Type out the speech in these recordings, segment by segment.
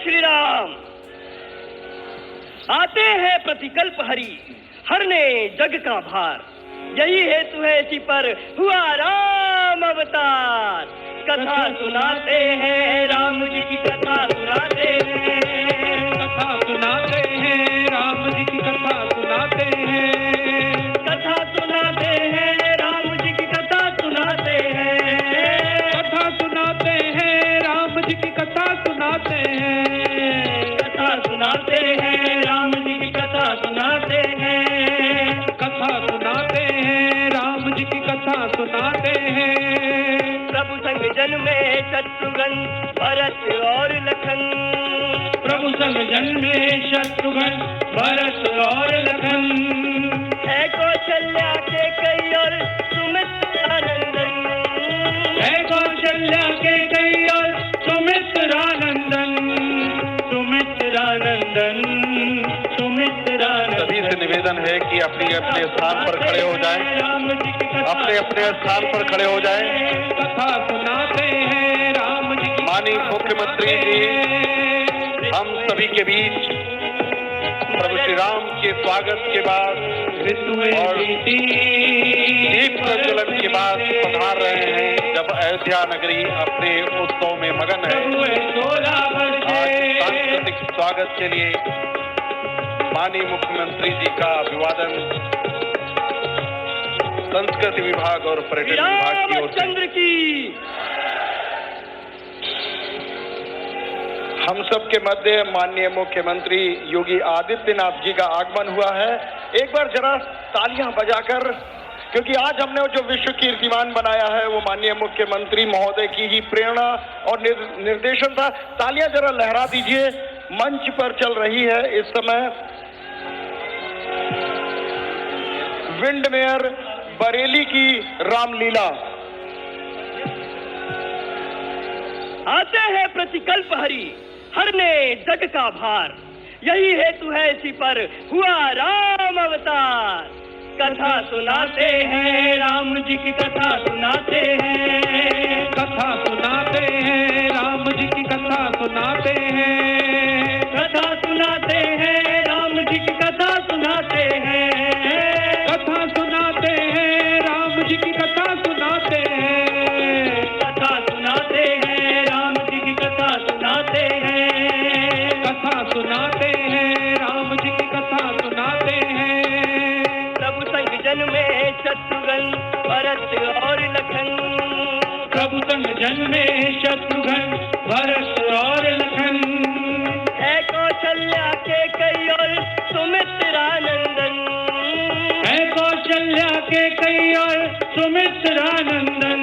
श्री राम। आते हैं प्रतिकल्प हरि, हरने जग का भार। यही हेतु है इसी पर हुआ राम अवतार। कथा सुनाते हैं राम जी की, कथा सुनाते हैं, कथा सुनाते हैं राम जी की, कथा सुनाते हैं, कथा सुनाते हैं राम जी की, कथा सुनाते हैं, कथा सुनाते हैं राम जी की, कथा सुनाते हैं, कथा सुनाते हैं राम जी की, कथा सुनाते हैं, कथा सुनाते हैं राम जी की, कथा सुनाते हैं। प्रभु संग जन्मे शत्रुघ्न भरत और लखन, प्रभु संग जन्मे शत्रुघ्न भरत और लखन, है कौशल्या के कई और सुमित्रानंदन, है कौशल्या के कई और सुमित्रानंदन, सुमित्रानंदन, सुमित्रानंदन। सभी से निवेदन है कि अपने अपने स्थान पर खड़े हो जाएं, अपने अपने स्थान पर खड़े हो जाएं। कथा सुनाते हैं राम जी की। माननीय मुख्यमंत्री जी हम सभी के बीच प्रभु श्री राम के स्वागत के बाद और दीप प्रज्वलन के बाद पधार रहे हैं, जब अयोध्या नगरी अपने उत्सव में मगन है। आज सांस्कृतिक स्वागत के लिए माननीय मुख्यमंत्री जी का अभिवादन संस्कृति विभाग और पर्यटन विभाग की ओर से चंद्र की। हम सब के मध्य माननीय मुख्यमंत्री योगी आदित्यनाथ जी का आगमन हुआ है। एक बार जरा तालियां बजाकर, क्योंकि आज हमने जो विश्व कीर्तिमान बनाया है वो माननीय मुख्यमंत्री महोदय की ही प्रेरणा और निर्देशन था। तालियां जरा लहरा दीजिए। मंच पर चल रही है इस समय विंडमेयर बरेली की रामलीला। आते हैं प्रतिकल्प हरि, हरने जग का भार। यही हेतु है इसी पर हुआ राम अवतार। कथा सुनाते हैं राम जी की, कथा सुनाते हैं, कथा सुनाते हैं राम जी की, कथा सुनाते हैं, कथा सुनाते हैं राम जी की, कथा सुनाते हैं, कथा सुनाते हैं राम जी की, कथा सुनाते हैं, कथा सुनाते हैं राम जी की, कथा सुनाते हैं, कथा सुनाते हैं राम जी की, कथा सुनाते हैं। प्रभु संग जन्मे शत्रुघ्न भरत और लखन, प्रभु संग जन्मे शत्रुघ्न भरत और लखन, है कौशल्या के कई और सुमित्रानंदन, है कौशल्या के कई और सुमित्रानंदन,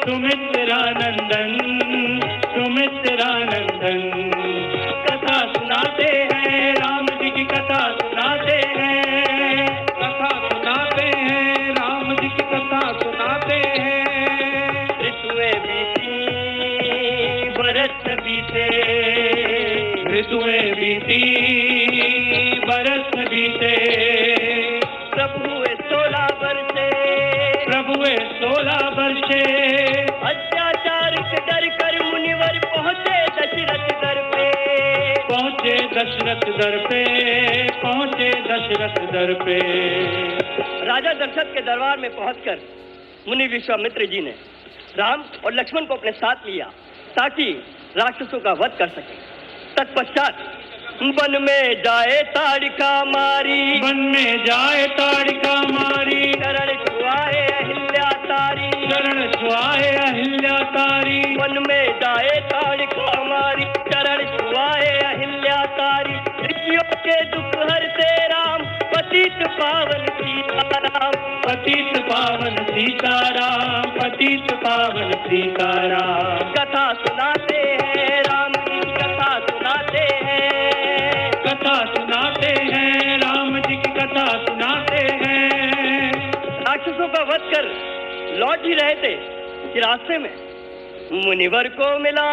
सुमित्रानंदन, सुमित्रानंदन। कथा सुनाते हैं राम जी की, कथा सुनाते हैं, कथा सुनाते हैं राम जी की, कथा सुनाते हैं। ऋतुएं बीती बरस बीते, ऋतुएं बीती बरस बीते, प्रभु 16 वर्षे, प्रभु 16 वर्षे, अत्याचार के डर कर मुनिवर पहुँचे दशरथ दर पे, पहुँचे दशरथ दर पे, पहुँचे दशरथ दर पे। राजा दशरथ के दरबार में पहुंचकर मुनि विश्वामित्र जी ने राम और लक्ष्मण को अपने साथ लिया ताकि राक्षसों का वध कर सके। तत्पश्चात वन में जाए ताड़िका मारी, वन में जाए ताड़िका मारी, चरण छुआए अहिल्या तारी, चरण छुआए अहिल्या तारी, वन में जाए ताड़िका मारी, चरण छुआए अहिल्या तारी। ऋषियों के दुख हरते राम, पतित पावन सीताराम, पतित पावन सीताराम, पतित पावन सीताराम। कथा सुनाते हैं राम जी की, कथा सुनाते हैं, कथा सुनाते हैं राम जी की, कथा सुनाते हैं। राक्षसों का वध कर लौट ही रहे थे कि रास्ते में मुनिवर को मिला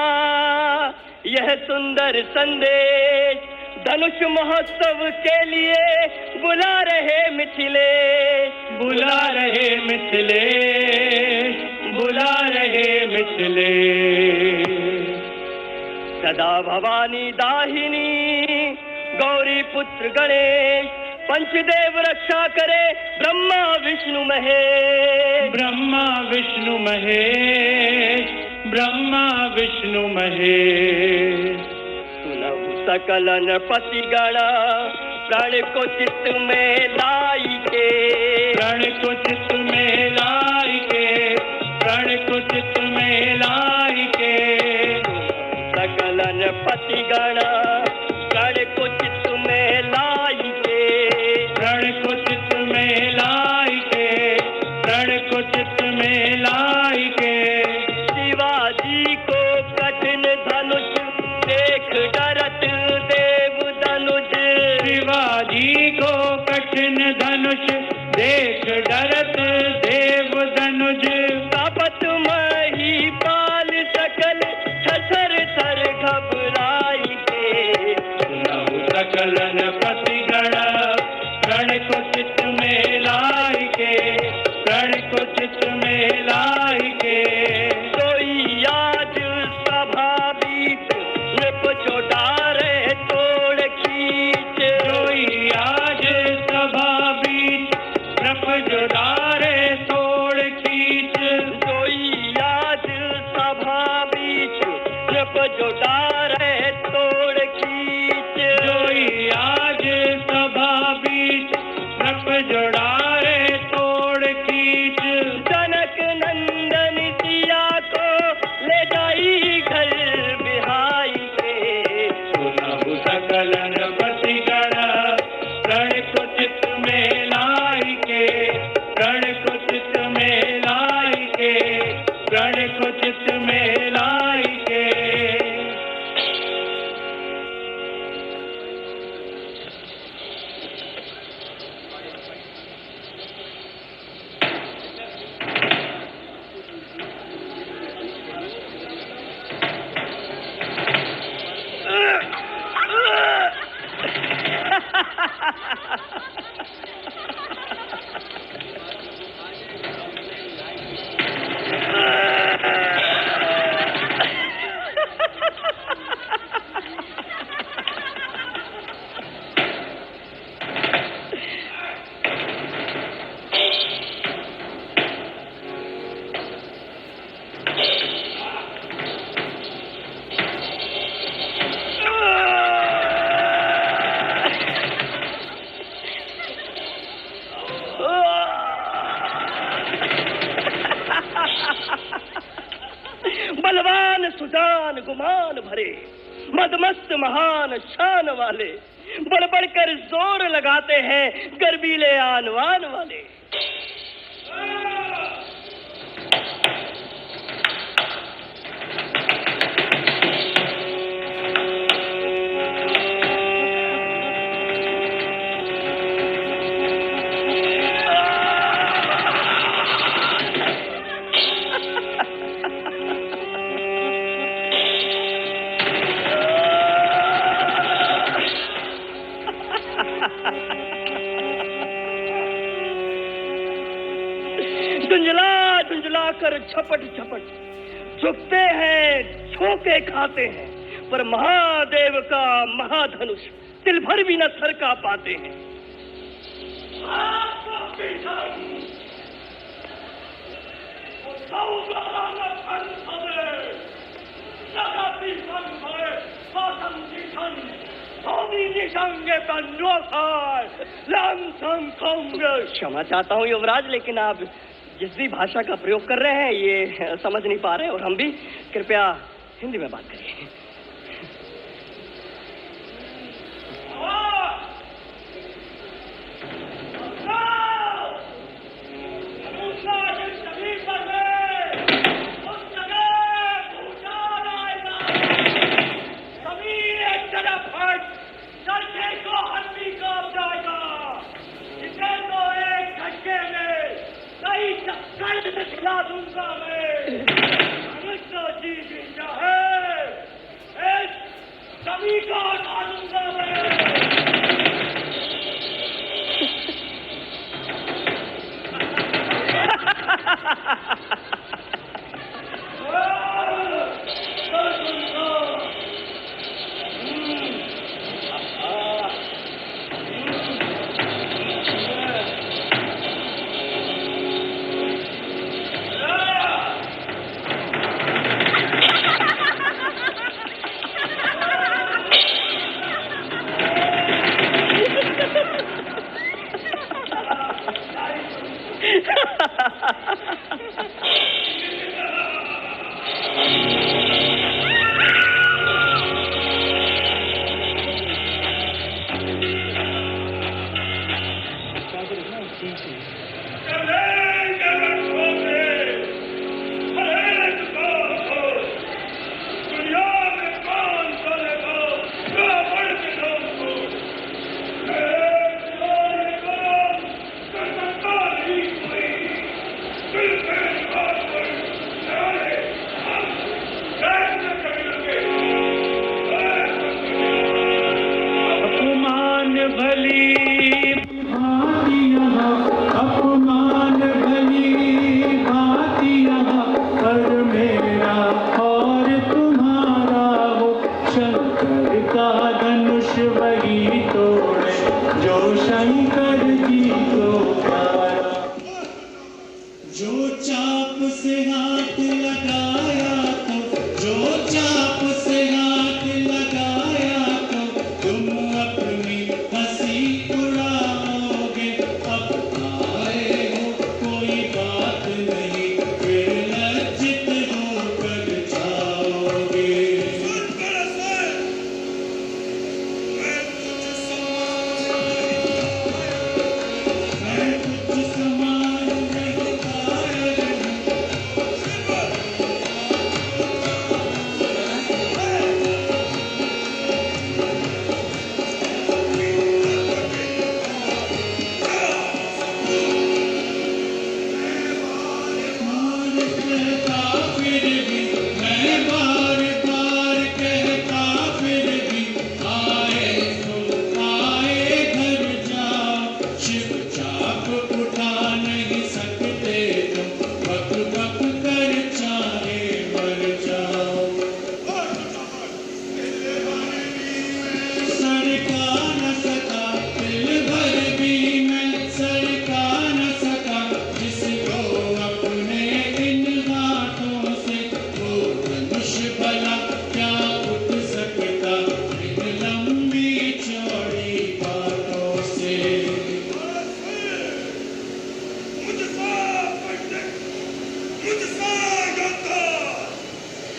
यह सुंदर संदेश, धनुष महोत्सव के लिए बुला रहे मिथिलेश, बुला रहे मिथिलेश, बुला रहे मिथिलेश। सदा भवानी दाहिनी गौरी पुत्र गणेश पंचदेव रक्षा करे ब्रह्मा विष्णु महेश। ब्रह्मा विष्णु महेश, ब्रह्मा विष्णु महेश। सुनहु सकल नरपति गणा प्राण को चित्त में लाई के, प्राण को चित्त में लाई के, प्राण को चित्त में लाई के। सकल नरपति गणा प्राण को चित्त में लाई के, प्राण को चित्त में लाई के, प्राण को चित्त में लाई के। शिवाजी को कठिन धनुष देख डरत देव धनुष, शिवाजी को कठिन धनुष देख डरत देव धनुष। कापत मही पाल सकल थर थर घबराई के, सुनहु सकल नरपति गण प्रण को चित्त में लाई के, प्रण को चित्त में लाई के। सोई आज सभा बीच नृप जो डारे तोड़ खींच, सोई आज सभा बीच नृप जो डारे तोड़ खींच। सोई आज सभा बीच नृप जो डारे तोड़ खींच, सोई आज सभा बीच नृप जो डारे तोड़ खींच। जनक नंदन सिया को ले जाई घर बिहाई के, सुनहु सकल नरपति गण प्रण को चित्त में लाई के, प्रण को चित्त में लाई के, प्रण को चित्त में लाई के। बलवान सुजान गुमान भरे मदमस्त महान शान वाले, बढ़ बढ़ कर जोर लगाते हैं गर्वीले आनवान वाले। झुंझला झुंझला कर छपट छपट झुकते हैं, झोंके खाते हैं, पर महादेव का महाधनुष तिल भर भी न सरका पाते हैं। क्षमा चाहता हूँ युवराज, लेकिन आप जिस भी भाषा का प्रयोग कर रहे हैं ये समझ नहीं पा रहे, और हम भी। कृपया हिंदी में बात करिए। शंकर जी को प्यारा। जो चाप से हाथ लगाया तो, जो चाप से हाथ लगाया तो तुम अपनी हंसी उड़ाओगे। अब आए हो कोई बात नहीं, फिर लज्जित होकर जाओगे। मैं कुछ समान नहीं पाया। फिर भी मैं बार बार कहता, फिर भी आए तुम आए घर जाओ। शिव चाप उठा नहीं सकते तुम, बक बक कर चाहे मर जाओ। सड़का न सका दिल भर भी मैं, सड़का न सका जिसको अपने इन हाथों से। वो धनुष भला क्या उठ सकता इन लंबी चौड़ी बातों से। मुझसा पंडित, मुझसा योद्धा,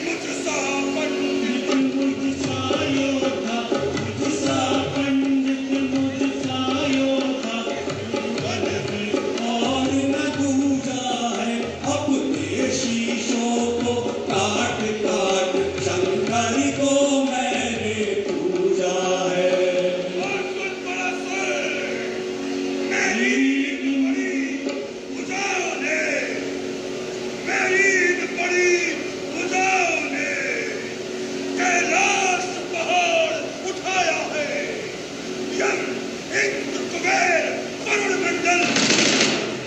मुझसा पंडित, मुझसा योद्धा, मुझसा पंडित, मुझसा योद्धा। और न दूजा है अपने शीशों को काट काट, शंकर को मैंने पूजा है। और कुछ बड़ा सुर, मेरी बड़ी भुजाओं ने, मेरी बड़ी भुजाओं ने कैलाश पहाड़ उठाया है। यम इंद्र कुबेर वरुण मंडल,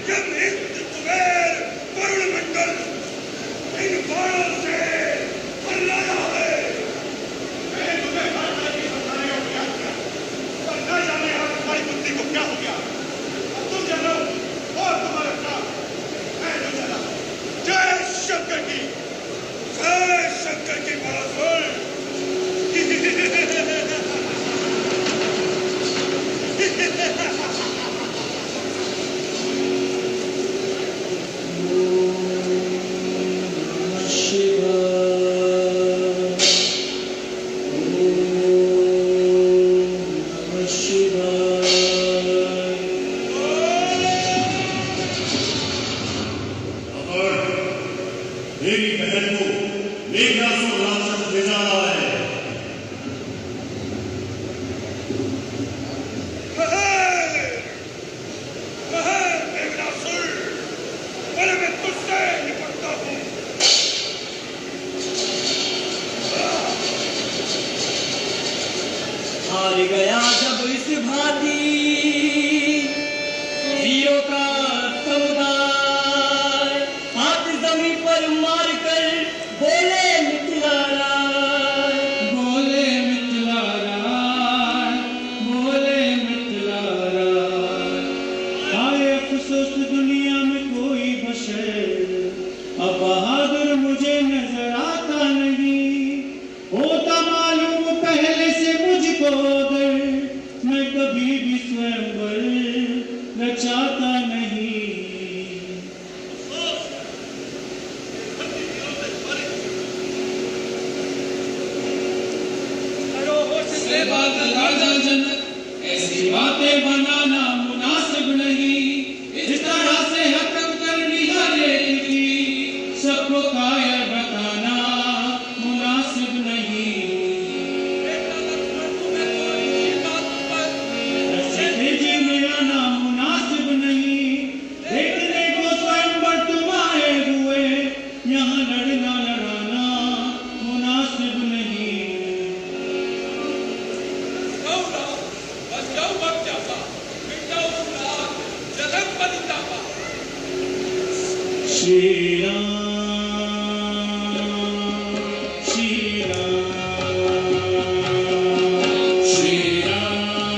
यम इंद्र कुबेर वरुण मंडल इन बाणों से हल्लाया है। मैं तुम्हें हर तरीके से बताने को क्या किया, पर न जाने आज तुम्हारी बुद्धि को क्या हो गया। तुम चलो और तुम्हारे साथ मैं जो चला। जय शंकर की, जय शंकर की बड़ा सुर। मेरी बहन को मेघनासुर राक्षस ले जा रहा है। मेघनासुर, पहले मैं तुझसे निपटता हूँ। हार गया जब इस भांति हीरो का समुदाय, हाथ जमीन पर मार कर बोले मिथिला राय। बोले मिथिला राय, बोले मिथिला राय। आए अफसोस दुनिया में कोई बशर, अब बहादुर मुझे नजर आता नहीं। होता मालूम पहले से मुझको अगर, मैं कभी भी स्वयंवर रचाता नहीं। से बात राजा जनक, ऐसी बातें बनाना मुनासिब नहीं। इस तरह से हरकत करनी हर एक की, सबको कायर बताना मुनासिब नहीं। ऐसे तेजी में आना मुनासिब नहीं। देखने को स्वयंवर तुम आए हुए, यहाँ लड़ना लड़ाना मुनासिब नहीं। श्री राम, श्री राम, श्री राम,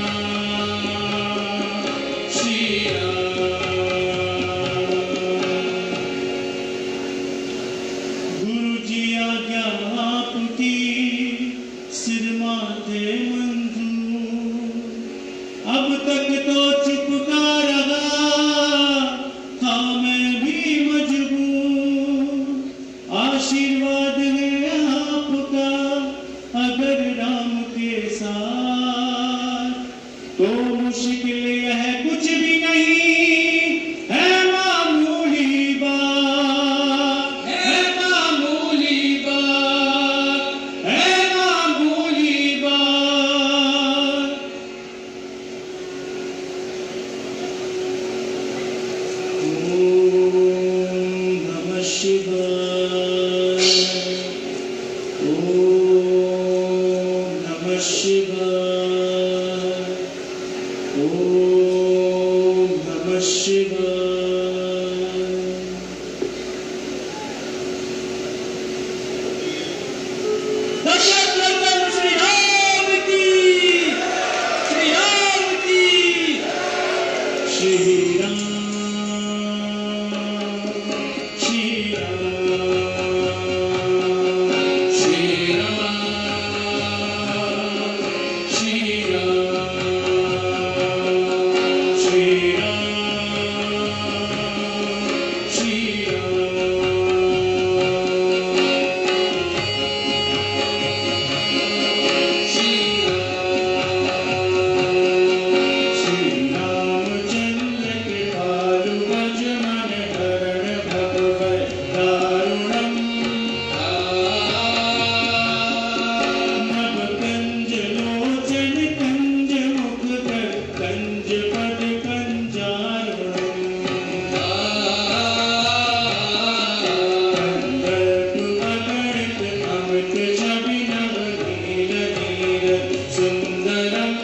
शिवाय ओम नमः शिवाय। दशरथ नंदन श्री राम की, श्री राम की, श्री राम, श्री राम, श्री राम, श्री राम, श्री राम, श्री रामचंद्र के पालु भज मन हरण भगवत दारुणम। नभ कंज लोचन कंज मुख कर कंज पद कंजारुणम। कंदर्प अगणित अमित छवि नव नीर नीर सुंदरम।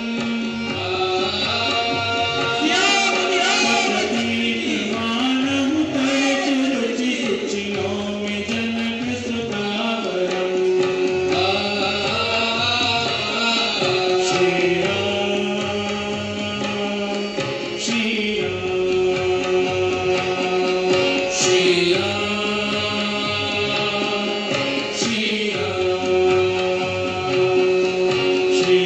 मानव तरित रुचि सुचिनों में जनक सुधावरम। श्री राम, श्री राम, श्री राम, श्री राम, श्री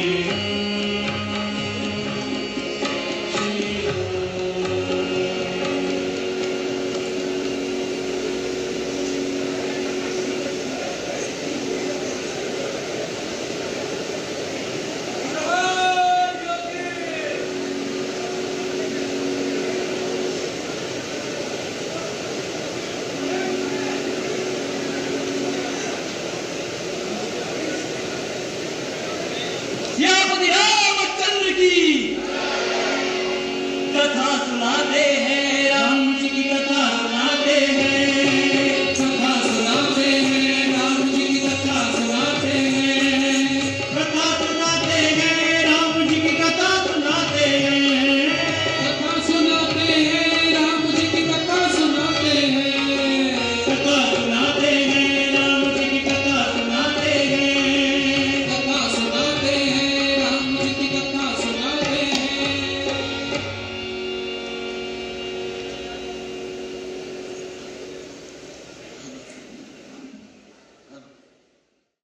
सियापति रामचंद्र की कथा सुनाते हैं